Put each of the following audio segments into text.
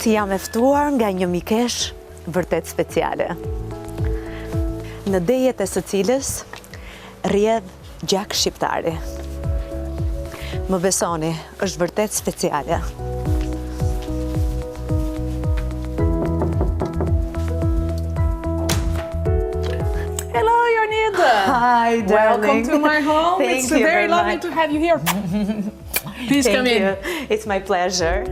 Sot jam e ftuar nga një mikesh vërtet speciale. Në dejet e së cilës rrjedh gjak shqiptari. Më besoni, është vërtet speciale. Hello, Jonida. Hi, darling. Welcome to my home. Thank It's you very very lovely much. to have you here. Please come Thank in. you. It's my pleasure.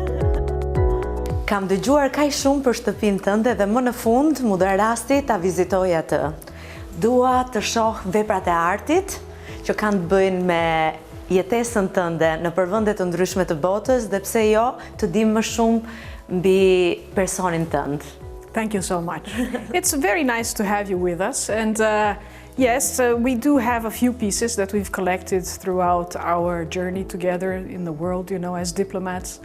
Kam dëgjuar kaq shumë për shtëpinë tënde dhe më në fund mu dha rasti ta vizitoj atë. Dua të shoh veprat e artit që kanë të bëjnë me jetesën tënde në përvende të ndryshme të botës dhe pse jo të dim më shumë mbi personin tënd. Thank you so much. It's very nice to have you with us. And yes, we do have a few pieces that we've collected throughout our journey together in the world, you know, as diplomats.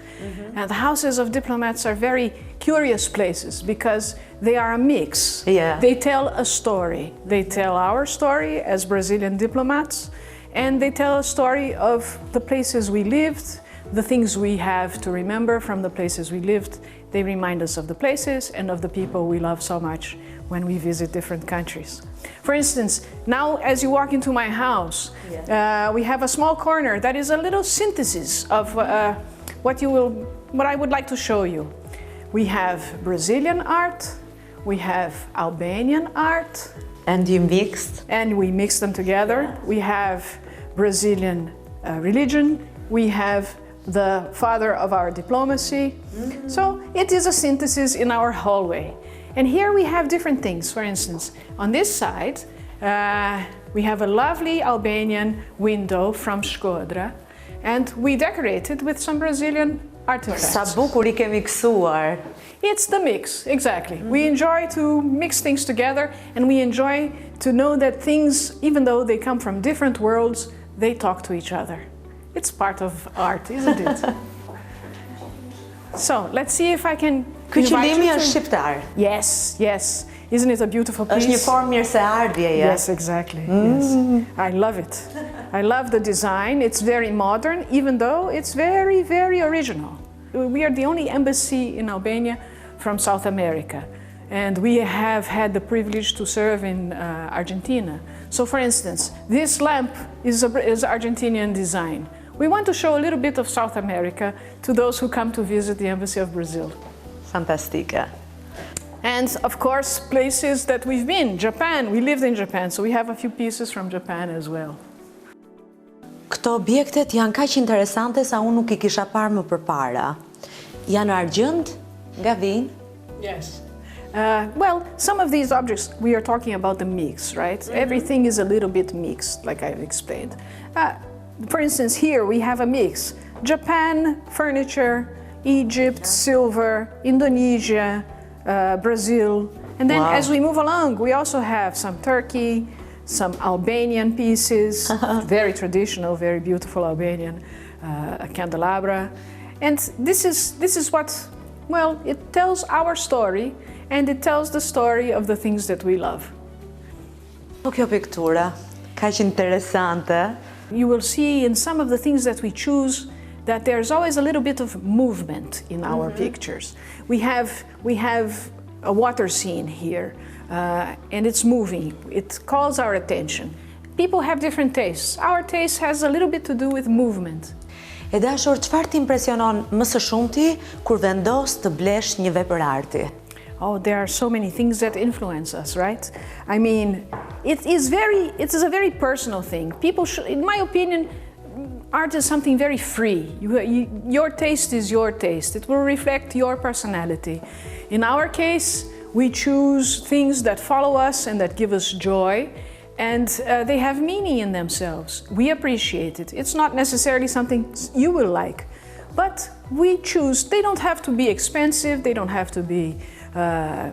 And the houses of diplomats are very curious places because they are a mix. Yeah. They tell a story. They tell our story as Brazilian diplomats, and they tell a story of the places we lived, the things we have to remember from the places we lived. They remind us of the places and of the people we love so much when we visit different countries. For instance, now as you walk into my house, we have a small corner that is a little synthesis of what I would like to show you. We have Brazilian art, we have Albanian art. And you mixed? And we mix them together. We have Brazilian religion, we have the father of our diplomacy. So it is a synthesis in our hallway. And here we have different things. For instance, on this side, we have a lovely Albanian window from Shkodra, and we decorate it with some Brazilian artifacts. Sa bukur I ke miksuar. It's the mix, exactly. We enjoy to mix things together, and we enjoy to know that things, even though they come from different worlds, they talk to each other. It's part of art, isn't it? So, let's see if I can Kyçëllimi është shqiptar. Yes, yes. Isn't it a beautiful piece? Është një formë mirëseardhjeje. Yes, exactly. Yes. I love it. I love the design. It's very modern, even though it's very, very original. We are the only embassy in Albania from South America. And we have had the privilege to serve in Argentina. So, for instance, this lamp is Argentinian design. We want to show a little bit of South America to those who come to visit the Embassy of Brazil. Fantastike. And of course, places that we've been. Japan, we lived in Japan, so we have a few pieces from Japan as well. Këto objektet janë kaq interesante sa unë nuk I kisha parë më përpara. Janë argjend, nga vinë? Yes. Well, some of these objects, we are talking about the mix, right? Everything is a little bit mixed, like I've explained. For instance, here we have a mix. Japan, furniture, Egypt, silver, Indonesia, Brazil. And then as we move along, we also have some Turkey, some Albanian pieces, very traditional, very beautiful Albanian, a candelabra. And this is what, well, it tells our story, and it tells the story of the things that we love. Po kjo piktura, kaq interesante. You will see in some of the things that we choose that there's always a little bit of movement in our pictures. We have a water scene here, and it's moving. It calls our attention. People have different tastes. Our taste has a little bit to do with movement. E dashur, çfarë t'impresionon më së shumti kur vendos të blesh një vepër arti? Oh, there are so many things that influence us, right? I mean, it is a very personal thing. People should, in my opinion, art is something very free. Your taste is your taste. It will reflect your personality. In our case, we choose things that follow us and that give us joy, and they have meaning in themselves. We appreciate it. It's not necessarily something you will like, but we choose. They don't have to be expensive, they don't have to be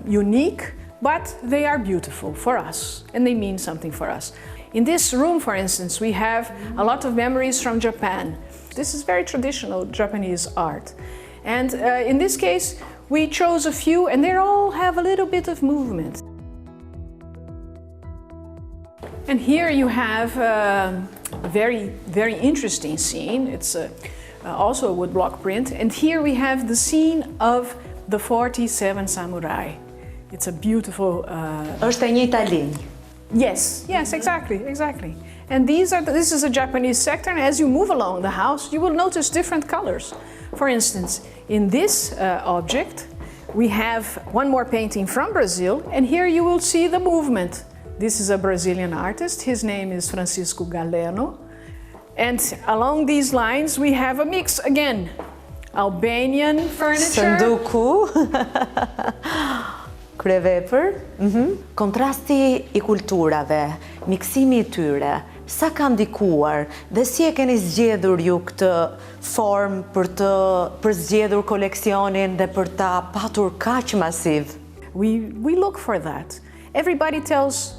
unique, but they are beautiful for us, and they mean something for us. In this room, for instance, we have a lot of memories from Japan. This is very traditional Japanese art. And in this case, we chose a few, and they all have a little bit of movement. And here you have a very, very interesting scene. It's also a woodblock print. And here we have the scene of The 47 Samurai. It's a beautiful... Është e njëjta linjë. Yes, yes, exactly. And this is a Japanese sector, and as you move along the house, you will notice different colors. For instance, in this object, we have one more painting from Brazil, and here you will see the movement. This is a Brazilian artist. His name is Francisco Galeno. And along these lines, we have a mix again. Albanian furniture. Sanduku. Kryevepër. Kontrasti i kulturave, miksimi i tyre, sa ka ndikuar dhe si e keni zgjedhur ju këtë formë për zgjedhur koleksionin dhe për ta patur kaq masiv? We look for that. Everybody tells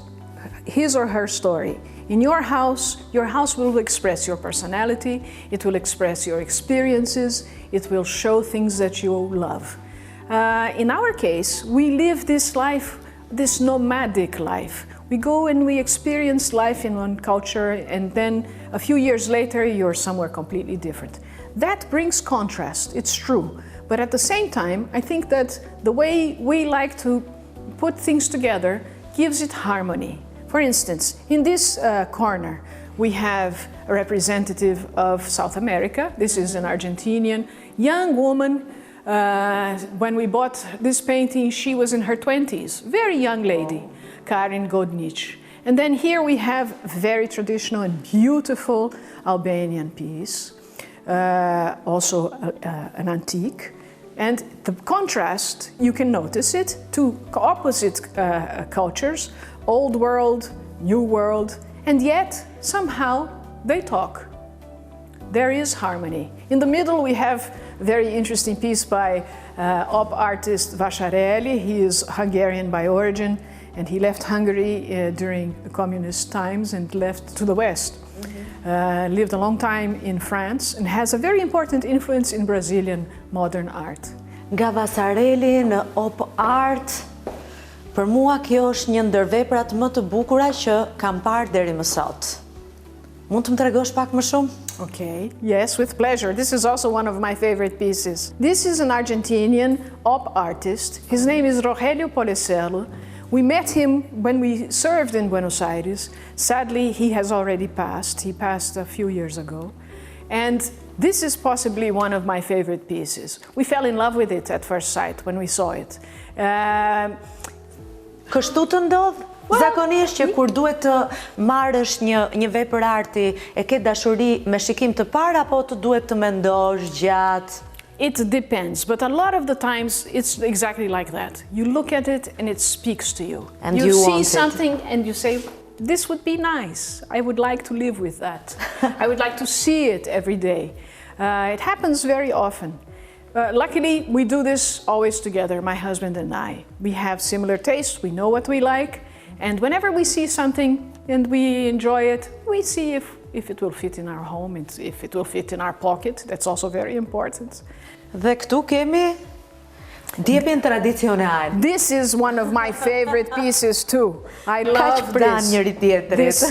his or her story. In your house will express your personality, it will express your experiences, it will show things that you love. In our case, we live this life, this nomadic life. We go and we experience life in one culture, and then a few years later, you're somewhere completely different. That brings contrast, it's true. But at the same time, I think that the way we like to put things together gives it harmony. For instance, in this corner, we have a representative of South America. This is an Argentinian young woman. When we bought this painting, she was in her 20s, very young lady, Karin Godnic. And then here we have a very traditional and beautiful Albanian piece, also an antique. And the contrast, you can notice it, to opposite cultures, old world, new world, and yet somehow they talk. There is harmony. In the middle we have a very interesting piece by op artist Vasarely. He is Hungarian by origin, and he left Hungary during the communist times and left to the West. Lived a long time in France and has a very important influence in Brazilian modern art. Nga Vasarely në op art, për mua kjo është një ndër veprat më të bukura që kam parë deri më sot. Mund të më tregosh pak më shumë? Okay, yes, with pleasure. This is also one of my favorite pieces. This is an Argentinian op artist. His name is Rogelio Polecerlo. We met him when we served in Buenos Aires. Sadly, he has already passed. He passed a few years ago. And this is possibly one of my favorite pieces. We fell in love with it at first sight when we saw it. Kështu të ndodh? Zakonisht që kur duhet të marrësh një vepër arti, e ke dashuri me shikim të parë apo të duhet të mendosh gjatë? It depends, but a lot of the times it's exactly like that. You look at it and it speaks to you. And you see want something it. And you say, this would be nice. I would like to live with that. I would like to see it every day. It happens very often. Luckily, we do this always together, my husband and I. We have similar tastes, we know what we like, and whenever we see something and we enjoy it, we see if it will fit in our home, if it will fit in our pocket. That's also very important. Dhe këtu kemi djepin tradicional. This is one of my favorite pieces too. I love this.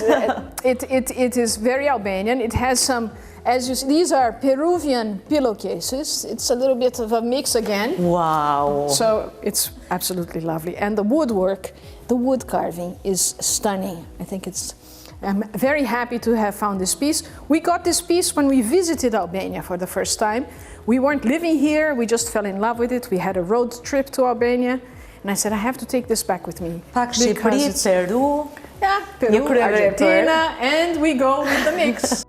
It is very Albanian. It has some, as you see, these are Peruvian pillowcases. It's a little bit of a mix again. Wow. So it's absolutely lovely. And the woodwork, the wood carving is stunning. I think I'm very happy to have found this piece. We got this piece when we visited Albania for the first time. We weren't living here, we just fell in love with it. We had a road trip to Albania, and I said, I have to take this back with me. Pak Shqipëri, Peru, Peru, Argentina, and we go with the mix.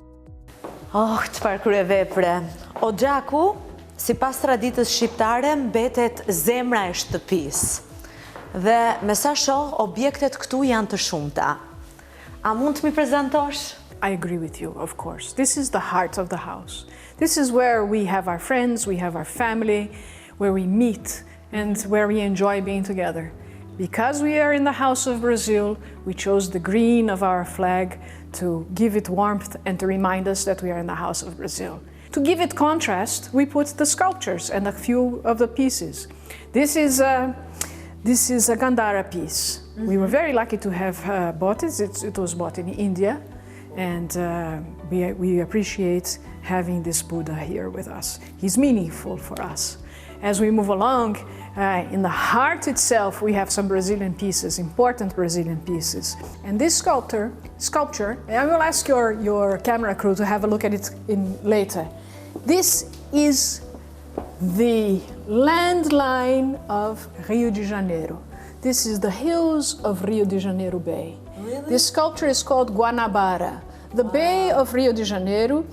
Oh, çfarë kryevepre. Oxhaku, sipas traditës shqiptare, mbetet zemra e shtëpisë. Dhe me sa shoh, objektet këtu janë të shumta. A mund të mi prezantosh? I agree with you, of course. This is the heart of the house. This is where we have our friends, we have our family, where we meet and where we enjoy being together. Because we are in the house of Brazil, we chose the green of our flag to give it warmth and to remind us that we are in the house of Brazil. To give it contrast, we put the sculptures and a few of the pieces. This is a Gandhara piece. We were very lucky to have bought it. It was bought in India, and we appreciate having this Buddha here with us. He's meaningful for us. as we move along, in the heart itself, we have some Brazilian pieces, important Brazilian pieces. And this sculpture, and I will ask your camera crew to have a look at it later. This is the landline of Rio de Janeiro. This is the hills of Rio de Janeiro Bay. Really? This sculpture is called Guanabara. The Bay of Rio de Janeiro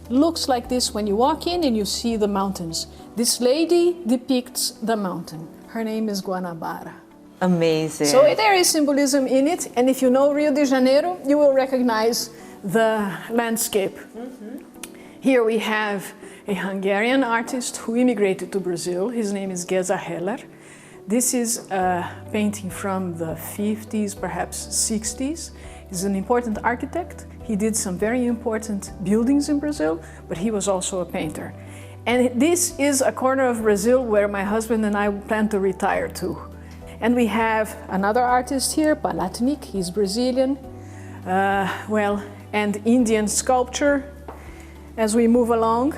looks like this when you walk in and you see the mountains. This lady depicts the mountain. Her name is Guanabara. Amazing. So there is symbolism in it, and if you know Rio de Janeiro, you will recognize the landscape. Here we have a Hungarian artist who immigrated to Brazil. His name is Geza Heller. This is a painting from the 50s, perhaps 60s. He's an important architect. He did some very important buildings in Brazil, but he was also a painter. And this is a corner of Brazil where my husband and I plan to retire to. And we have another artist here, Palatnik. He's Brazilian. And Indian sculpture. As we move along,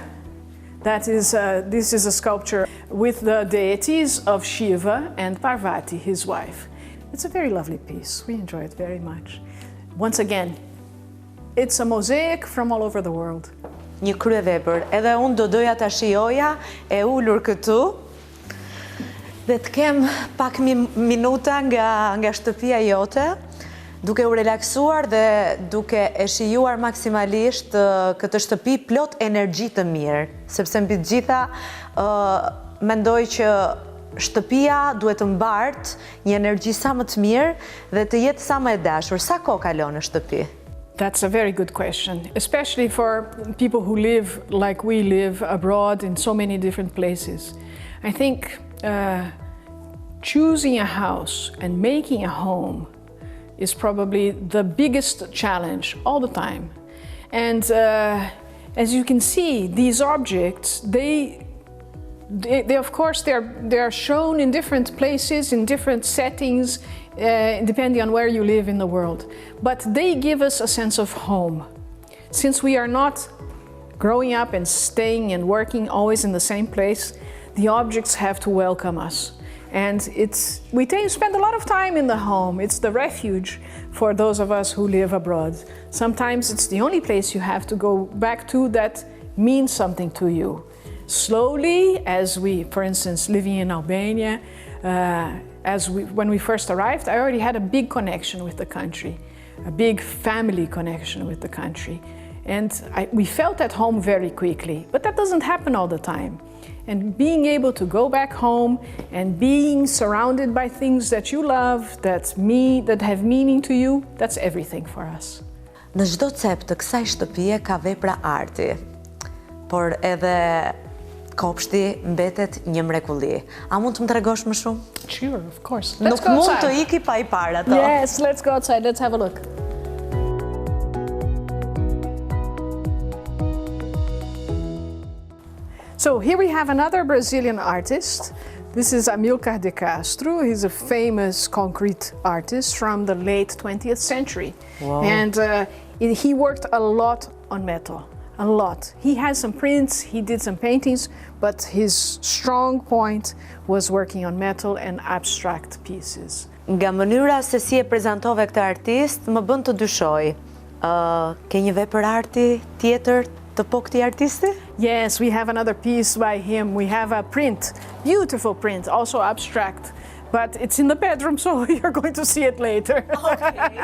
this is a sculpture with the deities of Shiva and Parvati, his wife. It's a very lovely piece. We enjoy it very much. Once again, it's a mosaic from all over the world. Një kryevepër. Edhe unë do doja ta shijoja e ulur këtu dhe të kem pak minuta nga shtëpia jote, duke u relaksuar dhe duke e shijuar maksimalisht këtë shtëpi plot energji të mirë, sepse mbi të gjitha mendoj që shtëpia duhet të mbartë një energji sa më të mirë dhe të jetë sa më e dashur. Sa kohë kalon në shtëpi? That's a very good question, especially for people who live like we live abroad in so many different places. I think choosing a house and making a home is probably the biggest challenge all the time. And as you can see, these objects, they of course, they're shown in different places, in different settings, depending on where you live in the world. But they give us a sense of home. Since we are not growing up and staying and working always in the same place, the objects have to welcome us. And we spend a lot of time in the home. It's the refuge for those of us who live abroad. Sometimes it's the only place you have to go back to that means something to you. Slowly, as we, for instance, living in Albania, when we first arrived, I already had a big connection with the country, a big family connection with the country. And we felt at home very quickly, but that doesn't happen all the time. And being able to go back home and being surrounded by things that you love, that have meaning to you, that's everything for us. Në çdo cep të kësaj shtëpie ka vepra arti, por edhe kopshti mbetet një mrekulli. A mund të më tregosh më shumë? Sure, of course. Nuk mund të iki pa I parë ato. Yes, let's go outside. Let's have a look. So here we have another Brazilian artist. This is Amilcar de Castro. He's a famous concrete artist from the late 20th century. Wow. And he worked a lot on metal. A lot. He has some prints, he did some paintings, but his strong point was working on metal and abstract pieces. Nga mënyra se si e prezantove këtë artist, më bën të dyshoj. Ke një vepër arti tjetër të po këtij artisti? Yes, we have another piece by him. We have a print, beautiful print, also abstract. But it's in the bedroom, so you're going to see it later. Okay.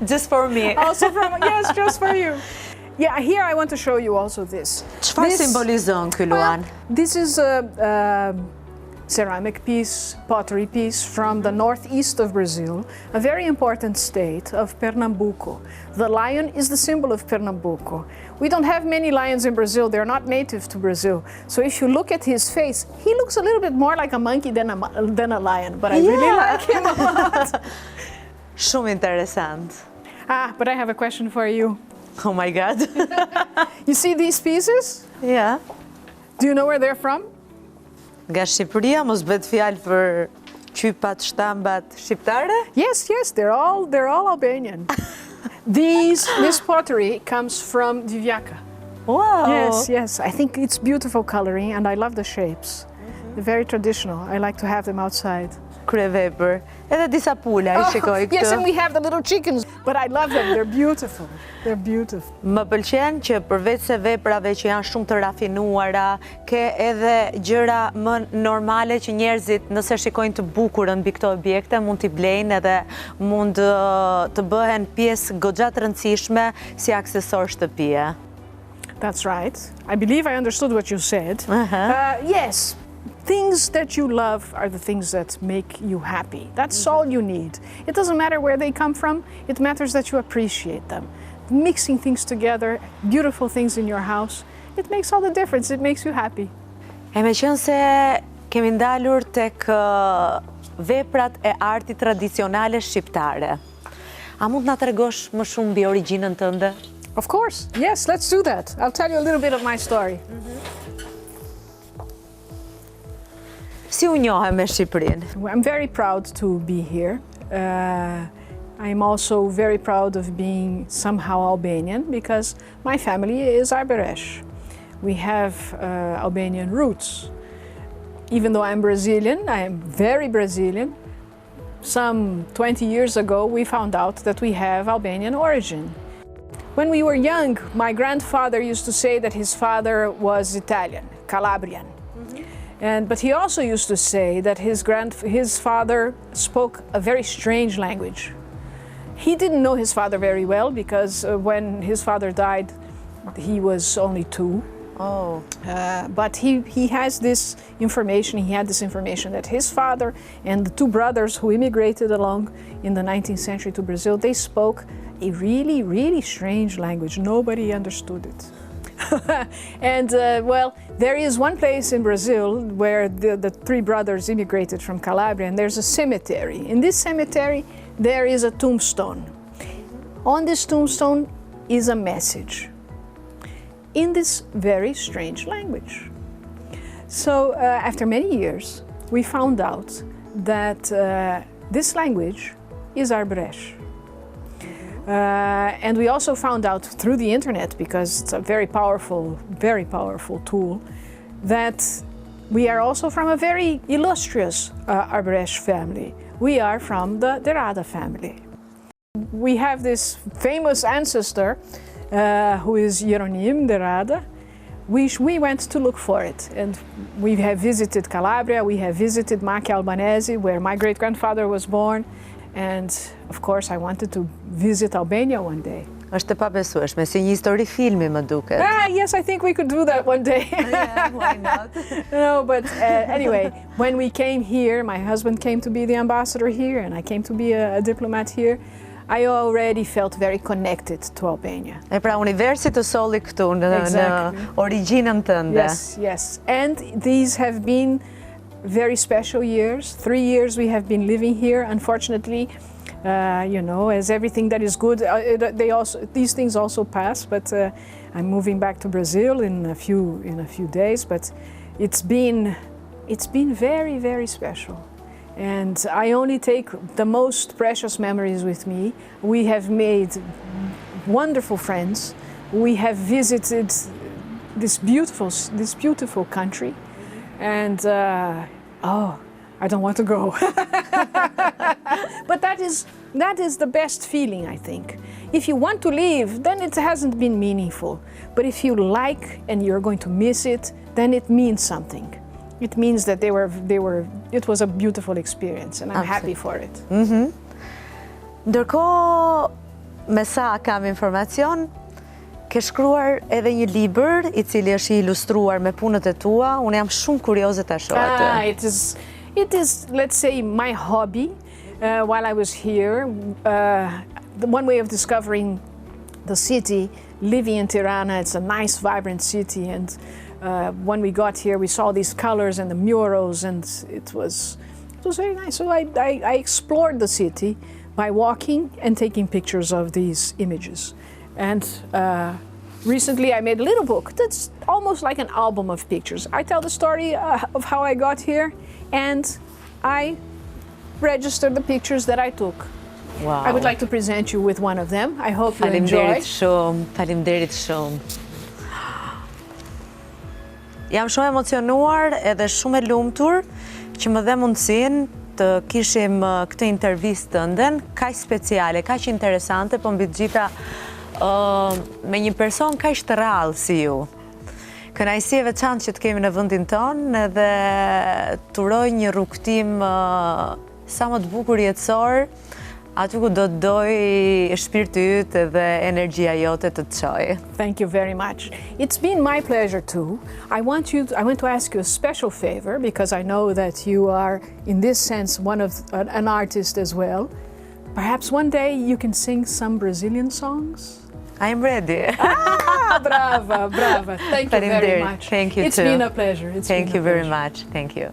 Just for me. Yes, just for you. Yeah, here I want to show you also this. Çfarë simbolizon ky luan? This is a ceramic piece, pottery piece from the northeast of Brazil, a very important state of Pernambuco. The lion is the symbol of Pernambuco. We don't have many lions in Brazil. They're not native to Brazil. So if you look at his face, he looks a little bit more like a monkey than a lion, but I really like him a lot. Shumë interesant. But I have a question for you. Oh my God. You see these pieces? Yeah. Do you know where they're from? Nga Shqipëria, mos bëhet fjalë për qypat, shtambat shqiptare? Yes, they're all Albanian. This pottery comes from Divjaka. Wow! Yes, yes. I think it's beautiful coloring and I love the shapes. They're very traditional. I like to have them outside. Kryevepër. Edhe disa pula, I shikoj këtu. Yes, and we have the little chickens, but I love them. They're beautiful. They're beautiful. Më pëlqen që përveç se veprave që janë shumë të rafinuara, ke edhe gjëra më normale që njerëzit nëse shikojnë të bukurën mbi këto objekte mund t'i blejnë edhe mund të bëhen pjesë goxha të rëndësishme si aksesor shtëpie. That's right. I believe I understood what you said. Yes. Things that you love are the things that make you happy. That's all you need. It doesn't matter where they come from, it matters that you appreciate them. Mixing things together, beautiful things in your house, it makes all the difference, it makes you happy. E me qenë se kemi ndalur tek veprat e artit tradicionale shqiptare, a mund na tregosh më shumë mbi origjinën tënde? Of course, yes, let's do that. I'll tell you a little bit of my story. Si u njohe me Shqipërinë? I'm very proud to be here. I'm also very proud of being somehow Albanian because my family is Arberesh. We have Albanian roots. Even though I'm Brazilian, I am very Brazilian. Some 20 years ago, we found out that we have Albanian origin. When we were young, my grandfather used to say that his father was Italian, Calabrian. But he also used to say that his father spoke a very strange language. He didn't know his father very well because when his father died, he was only 2. Oh. But he has this information, he had this information that his father and the 2 brothers who immigrated along in the 19th century to Brazil, they spoke a really, really strange language. Nobody understood it. And well, there is one place in Brazil where the 3 brothers immigrated from Calabria, and there's a cemetery. In this cemetery, there is a tombstone. On this tombstone is a message in this very strange language. So after many years, we found out that this language is Arberesh. And we also found out through the internet, because it's a very powerful tool, that we are also from a very illustrious Arberesh family. We are from the Rada family. We have this famous ancestor who is Jeronim, the Rada. We went to look for it, and we have visited Calabria, we have visited Macchia Albanese, where my great-grandfather was born. And of course, I wanted to visit Albania one day. Është e pabesueshme, si një histori filmi më duket. Yes, I think we could do that one day. Yeah, why not? No, but anyway, when we came here, my husband came to be the ambassador here, and I came to be a diplomat here. I already felt very connected to Albania. E pra, universi të solli këtu në origjinën tënde. Yes, yes. And these have been very special years. 3 years we have been living here. Unfortunately, you know, as everything that is good, these things also pass. But I'm moving back to Brazil in a few days. But it's been very, very special. And I only take the most precious memories with me. We have made wonderful friends. We have visited this beautiful country. And I don't want to go. But that is the best feeling, I think. If you want to leave, then it hasn't been meaningful. But if you like and you're going to miss it, then it means something. It means that it was a beautiful experience, and I'm happy for it. Ndërkohë, me sa kam informacion, ke shkruar edhe një libër I cili është I ilustruar me punët e tua. Unë jam shumë kurioze ta shoh atë. It is, let's say, my hobby. While I was here, one way of discovering the city, living in Tirana, it's a nice, vibrant city, and when we got here, we saw these colors and the murals, and it was very nice. So I explored the city by walking and taking pictures of these images. And recently I made a little book that's almost like an album of pictures. I tell the story of how I got here, and I register the pictures that I took. Wow. I would like to present you with one of them. I hope you enjoy. Faleminderit shumë. Jam shumë emocionuar edhe shumë e lumtur që më dhe mundësin të kishim këtë intervistë tënden, kaq speciale, kaq interesante, po mbi të gjitha me një person kaq të rrallë si ju. Kënaqësi e veçantë që të kemi në vendin tonë edhe turoj një rrugtim sa më të bukur jetësor, aty ku do të doj shpirti yt edhe energjia jote të të çojë. Thank you very much. It's been my pleasure too. I want to ask you a special favor because I know that you are, in this sense, an artist as well. Perhaps one day you can sing some Brazilian songs? I am ready. Brava, brava. Thank you very much. Thank you too. It's been a pleasure. Thank you very much. Thank you.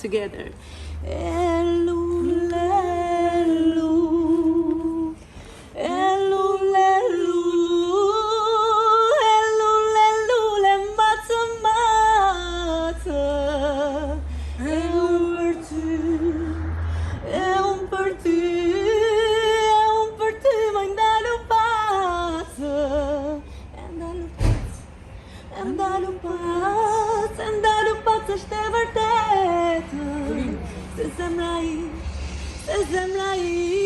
Together. Se zemra i